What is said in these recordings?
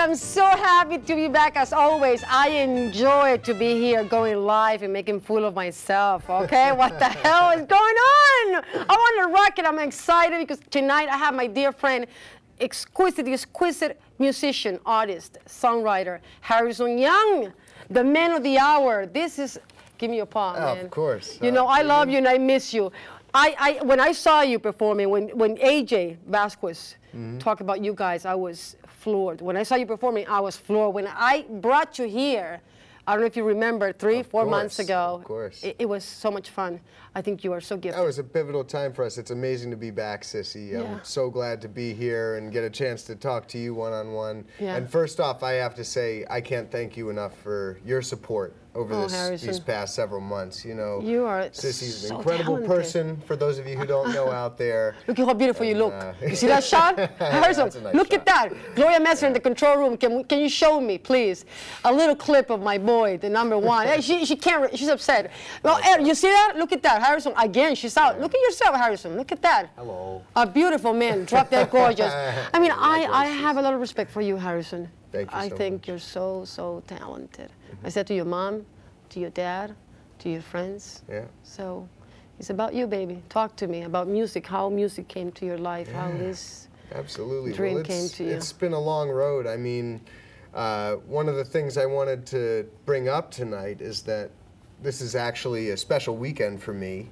I'm so happy to be back as always. I enjoy to be here going live and making fool of myself, okay? What the hell is going on? I want to rock it. I'm excited because tonight I have my dear friend, exquisite musician, artist, songwriter, Harrison Young, the man of the hour. This is, give me your paw, man. Of course. You know, I love you and I miss you. When I saw you performing, when AJ Vasquez talked about you guys, I was floored. When I saw you performing, I was floored. When I brought you here, I don't know if you remember, 4 months ago. Of course. It was so much fun. I think you are so gifted. That was a pivotal time for us. It's amazing to be back, Sissy. Yeah. I'm so glad to be here and get a chance to talk to you one-on-one. Yeah. And first off, I have to say, I can't thank you enough for your support over these past several months. You know, you are Sissy's so an incredible person, for those of you who don't know out there. Look at how beautiful you look. You see that shot? Harrison, nice look shot. at that. Gloria Messer in the control room. Can you show me, please, a little clip of my boy, the #1? Hey, she can't, she's upset. Well, you see that? Look at that. Harrison, again, she's out. Look at yourself, Harrison. Look at that. Hello. A beautiful man. Drop that gorgeous. I mean, I have a lot of respect for you, Harrison. Thank you I so think much. you're so talented. I said to your mom, to your dad, to your friends. Yeah. So it's about you, baby. Talk to me about music, how music came to your life, how this dream came to you. It's been a long road. I mean, one of the things I wanted to bring up tonight is that this is actually a special weekend for me.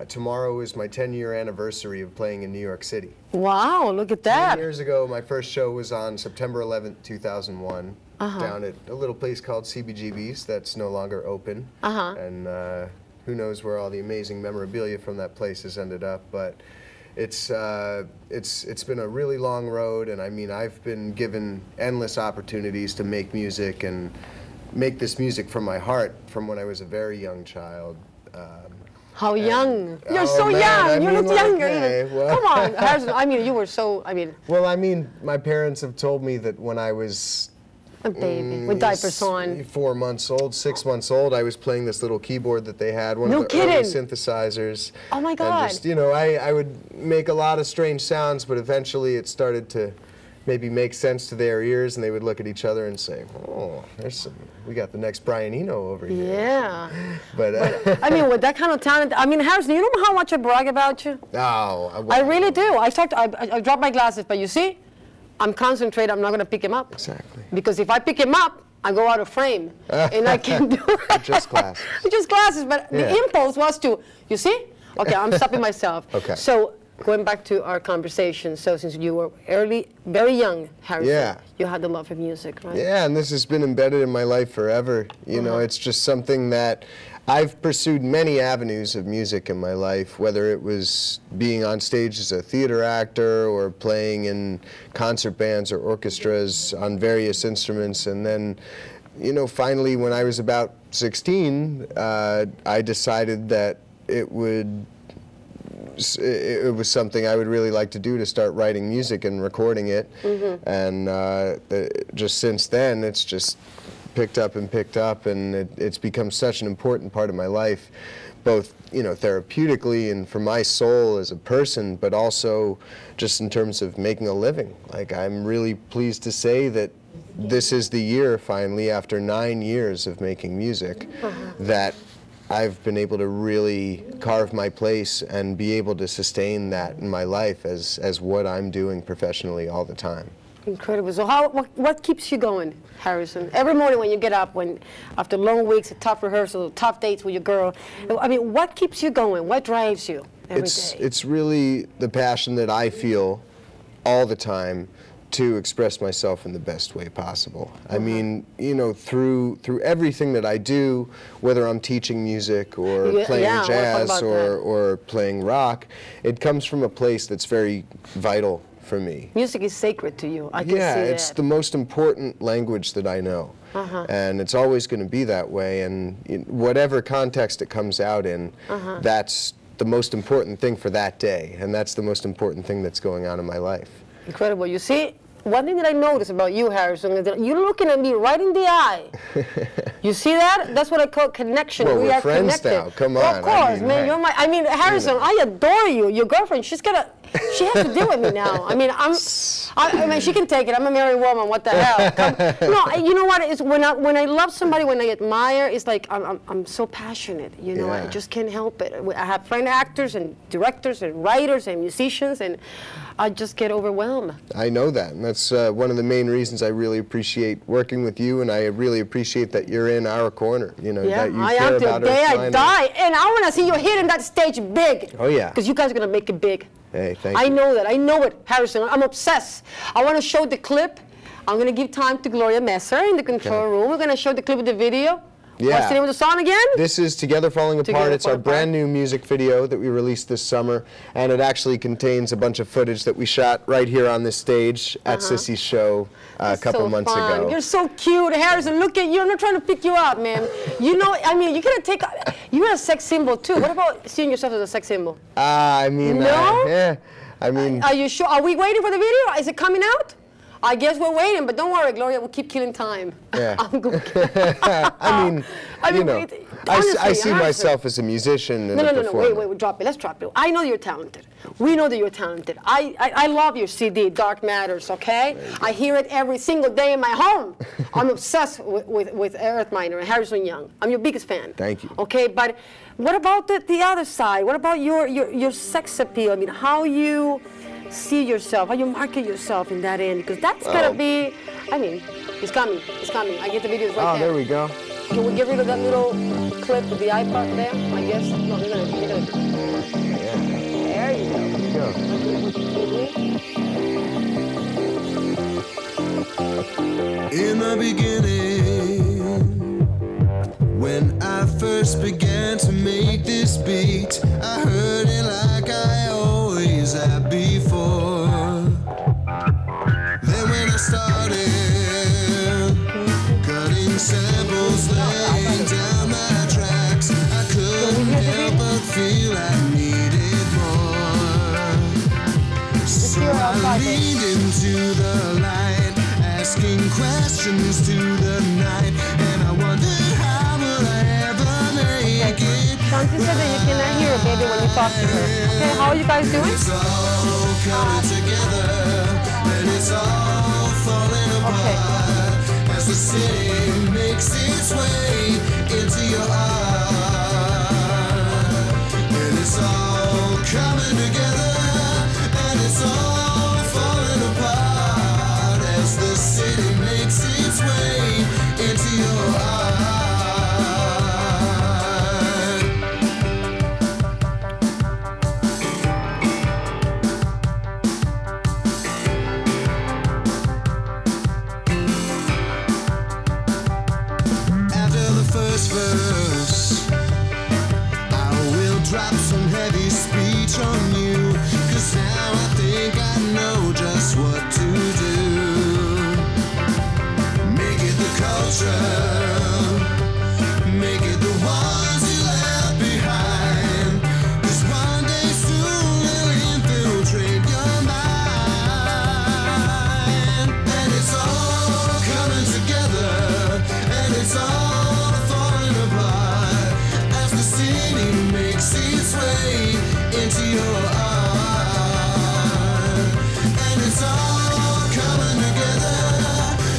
Tomorrow is my 10-year anniversary of playing in New York City. Wow, look at that. 10 years ago, my first show was on September 11th, 2001, down at a little place called CBGB's that's no longer open. And who knows where all the amazing memorabilia from that place has ended up. But it's been a really long road, and I mean, I've been given endless opportunities to make music and make this music from my heart from when I was a very young child. How young? You're so young. You look younger even. Well. Come on, Harrison. I mean, you were so, Well, I mean, my parents have told me that when I was a baby with diapers on, 4 months old, 6 months old, I was playing this little keyboard that they had, one of the early synthesizers. Oh my God. And just, you know, I would make a lot of strange sounds, but eventually it started to maybe make sense to their ears, and they would look at each other and say, oh, we got the next Brian Eno over here. Yeah. But I mean, with that kind of talent, I mean, Harrison, you know how much I brag about you? Oh, I really do. I dropped my glasses, but you see, I'm concentrated. I'm not going to pick him up. Exactly. Because if I pick him up, I go out of frame, and I can't do it. Just glasses. Just glasses, but the impulse was to, you see? Okay, I'm stopping myself. Okay. So, going back to our conversation, so since you were very young, Harrison, you had the love for music, right? Yeah, and this has been embedded in my life forever. You know, it's just something that I've pursued many avenues of music in my life, whether it was being on stage as a theater actor or playing in concert bands or orchestras on various instruments. And then, you know, finally when I was about 16, I decided that it was something I would really like to do, to start writing music and recording it. And just since then, it's just picked up, and it's become such an important part of my life, both, you know, therapeutically and for my soul as a person, but also just in terms of making a living. Like, I'm really pleased to say that this is the year, finally, after 9 years of making music, that I've been able to really carve my place and be able to sustain that in my life as what I'm doing professionally all the time. Incredible. So what keeps you going, Harrison? Every morning when you get up, after long weeks of tough rehearsals, tough dates with your girl, I mean, what keeps you going? What drives you every day? It's really the passion that I feel all the time to express myself in the best way possible. I mean, you know, through everything that I do, whether I'm teaching music or playing jazz or playing rock, it comes from a place that's very vital for me. Music is sacred to you. I can see that. Yeah, it's the most important language that I know. And it's always going to be that way, and in whatever context it comes out in, that's the most important thing for that day, and that's the most important thing that's going on in my life. Incredible. You see, one thing that I noticed about you, Harrison, is that you're looking at me right in the eye. You see that? That's what I call connection. Well, we we're are friends connected. now. Come on. Of course, man. You're my. I mean, Harrison, I adore you. Your girlfriend, she's got a she has to deal with me now. I mean, I mean, she can take it. I'm a married woman. What the hell? No, you know what? It's when I love somebody, when I admire, it's like I'm so passionate. You know, I just can't help it. I have friend actors and directors and writers and musicians, and I just get overwhelmed. I know that, and that's one of the main reasons I really appreciate working with you, and I really appreciate that you're in our corner. You know, that you care about the day I die, and I want to see you hitting that stage big. Oh yeah. Because you guys are gonna make it big. Hey, thank you. I know that. I know it, Harrison. I'm obsessed. I want to show the clip. I'm going to give time to Gloria Messer in the control room. We're going to show the clip of the video. Yeah. What's the name of the song again? This is Together Falling Apart. It's our brand new music video that we released this summer, and it actually contains a bunch of footage that we shot right here on this stage at Sissy's show a couple months ago. You're so cute, Harrison. Look at you. I'm not trying to pick you out, man. You know, I mean, you're a sex symbol too. What about seeing yourself as a sex symbol? I mean, no? Yeah. I mean, are you sure? Are we waiting for the video? Is it coming out? I guess we're waiting, but don't worry, Gloria, we'll keep killing time. Yeah. I'm good. I mean, you know, honestly, I see myself as a musician and a performer. Wait, drop it. Let's drop it. I know you're talented. We know that you're talented. I love your CD, Dark Matters, okay? I hear it every single day in my home. I'm obsessed with Earth Miner and Harrison Young. I'm your biggest fan. Thank you. Okay, but what about the other side? What about your sex appeal? I mean, how you see yourself, how you market yourself in that end, because that's gotta be, I mean, it's coming, I get the videos right there. Oh, there we go. Can we get rid of that little clip of the iPod there, I guess? No, you're gonna yeah. There you go. There you go. In the beginning, when I first began to make this beat, I heard it like I always have before. Then when I started cutting samples, laying down my tracks, I couldn't help but feel I needed more. So I leaned into the light, asking questions to the night, and I wondered how will I ever make it. Shanti said that you cannot hear her, baby, when you talk to her. Okay, how are you guys doing? It's all coming together, and it's all falling apart as the city makes its way into your heart. And it's all coming together, and it's all falling apart as the city makes its way into your heart. Verse, I will drop some heavy speech on you, 'cause now I think I know just what to do. Make it the culture, make it the ones you left behind, 'cause one day soon they'll infiltrate your mind. And it's all coming together, and it's all makes its way into your heart. And it's all coming together,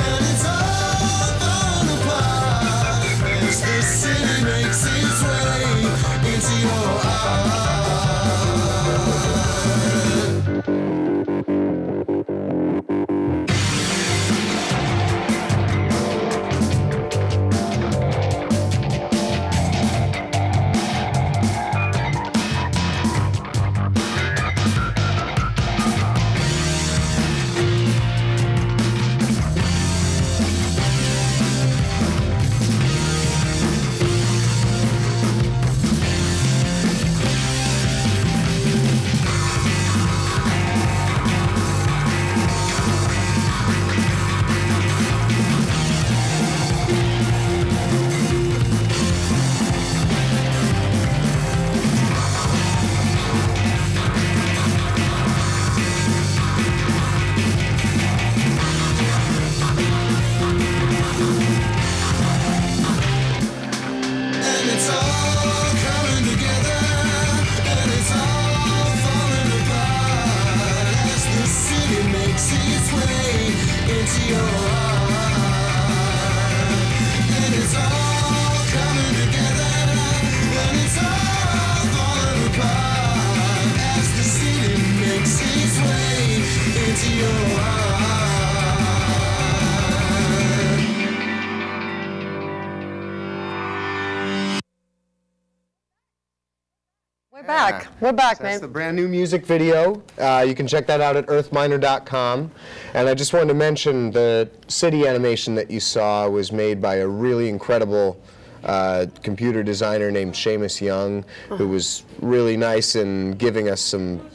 and it's all falling apart as the city makes its way into your heart. your heart. And it's all coming together, and it's all falling apart as the city makes its way into your heart. We're back, So that's man. the brand new music video. You can check that out at earthminer.com. And I just wanted to mention the city animation that you saw was made by a really incredible computer designer named Seamus Young, who was really nice in giving us some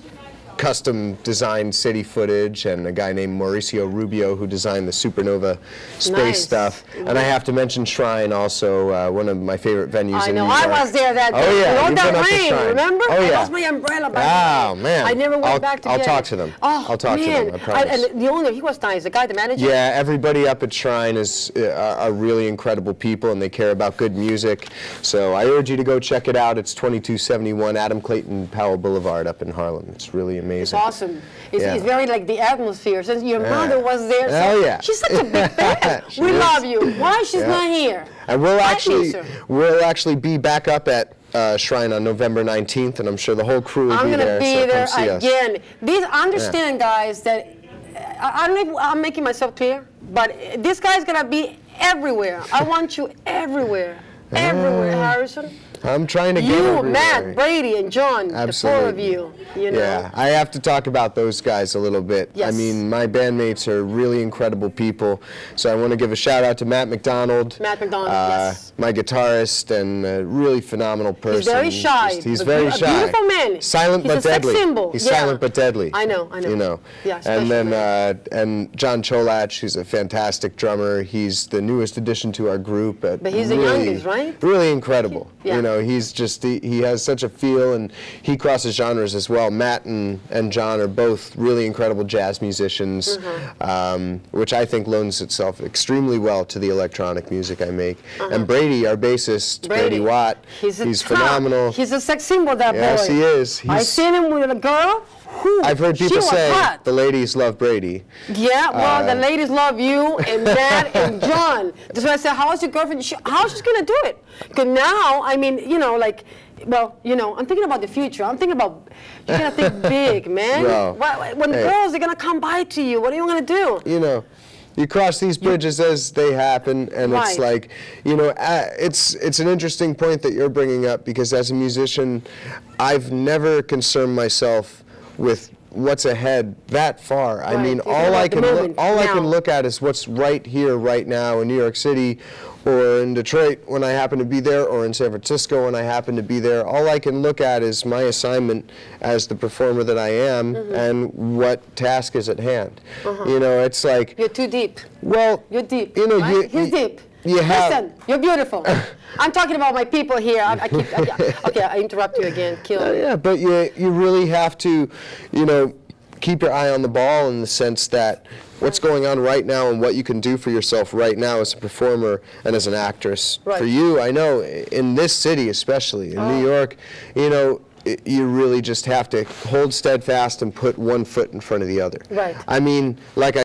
custom designed city footage, and a guy named Mauricio Rubio who designed the supernova space Nice. stuff. And I have to mention Shrine also, one of my favorite venues I in know. New York. I was there that day. Oh yeah, All you've that been up to rain, Shrine. remember? Oh I yeah. lost my umbrella by Oh the way. man. I never went back to I'll get talk it. to them. Oh, I'll talk to man. them, I promise. And the owner, he was nice. The guy, the manager. Yeah, everybody up at Shrine is are really incredible people, and they care about good music. So I urge you to go check it out. It's 2271 Adam Clayton Powell Boulevard up in Harlem. It's really amazing. It's awesome. It's, Yeah. it's very like the atmosphere. Since your mother was there, so Oh, yeah. she's such a big fan. She We is. love you. Why she's Yeah. not here? And we'll I actually miss her. be back up at Shrine on November 19th, and I'm sure the whole crew will I'm be gonna there. be so there come see us. again. These understand, guys, that I don't know if I'm making myself clear, but this guy's gonna be everywhere. I want you everywhere, everywhere, Harrison. I'm trying to get You, everywhere. Matt, Brady, and John, Absolutely. the four of you. You know. Yeah, I have to talk about those guys a little bit. Yes. I mean, my bandmates are really incredible people, so I want to give a shout out to Matt McDonald. Matt McDonald, yes. My guitarist, and a really phenomenal person. He's very shy. He's but very a shy. beautiful man. Silent He's but a sex deadly. symbol. He's Yeah. silent but deadly. I know. You know. Yeah, and then especially. and John Cholach, who's a fantastic drummer. He's the newest addition to our group. But he's the really, youngest, right? Really incredible. Yeah. You know, he's just he has such a feel, and he crosses genres as well. Matt and John are both really incredible jazz musicians, which I think loans itself extremely well to the electronic music I make. And Brady, our bassist, Brady Watt, he's phenomenal. He's a sex symbol, that boy. Yes, he is. I seen him with a girl. I've heard She people was say hot. the ladies love Brady. Yeah, well, the ladies love you and Matt and John. That's why I said, how's your girlfriend? How's she going to do it? Because now, I mean, you know, like, well, you know, I'm thinking about the future. I'm thinking about, you got to think big, man. Well, when the hey. girls are going to come by to you, what are you going to do? You know, you cross these bridges as they happen, and it's Right. like, you know, it's an interesting point that you're bringing up, because as a musician, I've never concerned myself with what's ahead that far. I Right. mean, You're all I thinking about the can moment, now. look at is what's right here, right now in New York City, or in Detroit when I happen to be there, or in San Francisco when I happen to be there. All I can look at is my assignment as the performer that I am, and what task is at hand. You know, it's like, You're too deep. well, You're deep. you know, right? He's deep. you have- Listen, you're beautiful. I'm talking about my people here. Okay, I interrupt you again. Kill me. Yeah, but you really have to, you know, keep your eye on the ball, in the sense that what's going on right now and what you can do for yourself right now as a performer and as an actress. Right. For you, I know, in this city especially, in New York, you know, you really just have to hold steadfast and put one foot in front of the other. Right. I mean, like I